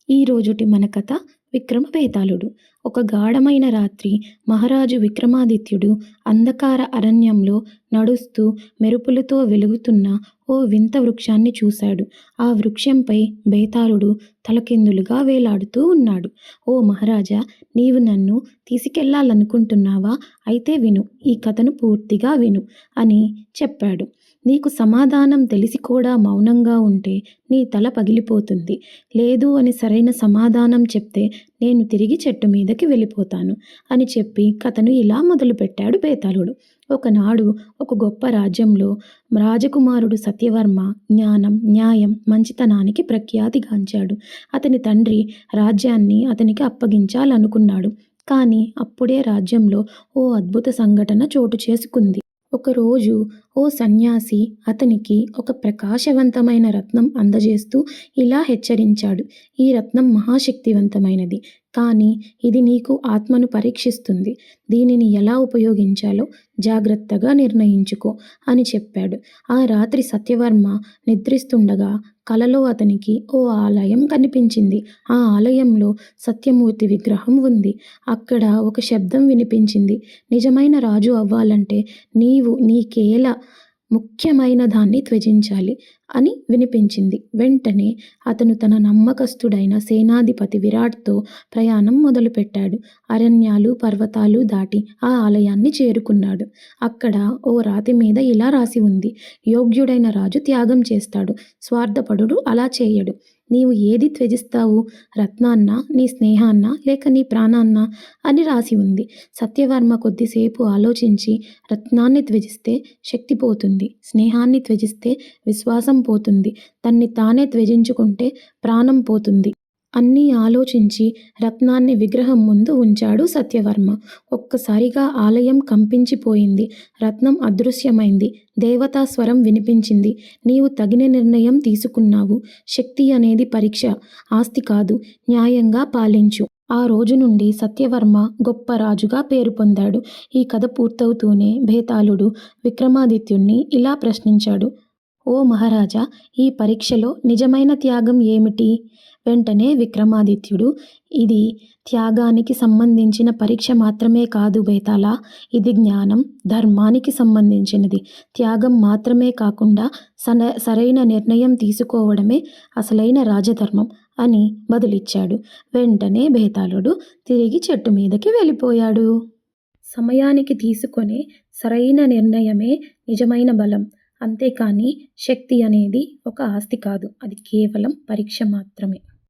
ఈ రోజుటి మన కథ విక్రమబేతాళుడు. ఒక గాఢమైన రాత్రి మహారాజు విక్రమాదిత్యుడు అంధకార అరణ్యంలో నడుస్తూ మెరుపులతో వెలుగుతున్న ఓ వింత వృక్షాన్ని చూశాడు. ఆ వృక్షంపై బేతాళుడు తలకిందులుగా వేలాడుతూ ఉన్నాడు. ఓ మహారాజా, నీవు నన్ను తీసుకెళ్లాలనుకుంటున్నావా? అయితే విను, ఈ కథను పూర్తిగా విను అని చెప్పాడు. నీకు సమాధానం తెలిసి కూడా మౌనంగా ఉంటే నీ తల పగిలిపోతుంది. లేదు అని సరైన సమాధానం చెప్తే నేను తిరిగి చెట్టు మీదకి వెళ్ళిపోతాను అని చెప్పి కథను ఇలా మొదలుపెట్టాడు బేతాళుడు. ఒకనాడు ఒక గొప్ప రాజ్యంలో రాజకుమారుడు సత్యవర్మ జ్ఞానం, న్యాయం, మంచితనానికి ప్రఖ్యాతిగాంచాడు. అతని తండ్రి రాజ్యాన్ని అతనికి అప్పగించాలనుకున్నాడు. కానీ అప్పుడే రాజ్యంలో ఓ అద్భుత సంఘటన చోటు చేసుకుంది. ఒకరోజు ఓ సన్యాసి అతనికి ఒక ప్రకాశవంతమైన రత్నం అందజేస్తూ ఇలా హెచ్చరించాడు. ఈ రత్నం మహాశక్తివంతమైనది, కానీ ఇది నీకు ఆత్మను పరీక్షిస్తుంది. దీనిని ఎలా ఉపయోగించాలో జాగ్రత్తగా నిర్ణయించుకో అని చెప్పాడు. ఆ రాత్రి సత్యవర్మ నిద్రిస్తుండగా కలలో అతనికి ఓ ఆలయం కనిపించింది. ఆ ఆలయంలో సత్యమూర్తి విగ్రహం ఉంది. అక్కడ ఒక శబ్దం వినిపించింది. నిజమైన రాజు అవ్వాలంటే నీవు నీకేలా ముఖ్యమైన దాన్ని త్యజించాలి అని వినిపించింది. వెంటనే అతను తన నమ్మకస్తుడైన సేనాధిపతి విరాట్తో ప్రయాణం మొదలుపెట్టాడు. అరణ్యాలు, పర్వతాలు దాటి ఆ ఆలయాన్ని చేరుకున్నాడు. అక్కడ ఓ రాతి మీద ఇలా రాసి ఉంది: యోగ్యుడైన రాజు త్యాగం చేస్తాడు, స్వార్థపరుడు అలా చేయడు. నీవు ఏది త్యజిస్తావు? రత్నాన్నా, నీ స్నేహాన్నా, లేక నీ ప్రాణాన్నా అని రాసి ఉంది. సత్యవర్మ కొద్దిసేపు ఆలోచించి, రత్నాన్ని త్యజిస్తే శక్తి పోతుంది, స్నేహాన్ని త్యజిస్తే విశ్వాసం పోతుంది, తన్ని తానే త్యజించుకుంటే ప్రాణం పోతుంది అన్నీ ఆలోచించి రత్నాన్ని విగ్రహం ముందు ఉంచాడు సత్యవర్మ. ఒక్కసారిగా ఆలయం కంపించిపోయింది. రత్నం అదృశ్యమైంది. దేవతా స్వరం వినిపించింది: నీవు తగిన నిర్ణయం తీసుకున్నావు. శక్తి అనేది పరీక్ష, ఆస్తి కాదు. న్యాయంగా పాలించు. ఆ రోజు నుండి సత్యవర్మ గొప్ప రాజుగా పేరు పొందాడు. ఈ కథ పూర్తవుతూనే బేతాళుడు విక్రమాదిత్యుణ్ణి ఇలా ప్రశ్నించాడు: ఓ మహారాజా, ఈ పరీక్షలో నిజమైన త్యాగం ఏమిటి? వెంటనే విక్రమాదిత్యుడు: ఇది త్యాగానికి సంబంధించిన పరీక్ష మాత్రమే కాదు బేతాళా, ఇది జ్ఞానం, ధర్మానికి సంబంధించినది. త్యాగం మాత్రమే కాకుండా సరైన నిర్ణయం తీసుకోవడమే అసలైన రాజధర్మం అని బదులిచ్చాడు. వెంటనే బేతాళుడు తిరిగి చెట్టు మీదకి వెళ్ళిపోయాడు. సమయానికి తీసుకునే సరైన నిర్ణయమే నిజమైన బలం. అంతేకాని శక్తి అనేది ఒక ఆస్తి కాదు, అది కేవలం పరీక్ష మాత్రమే.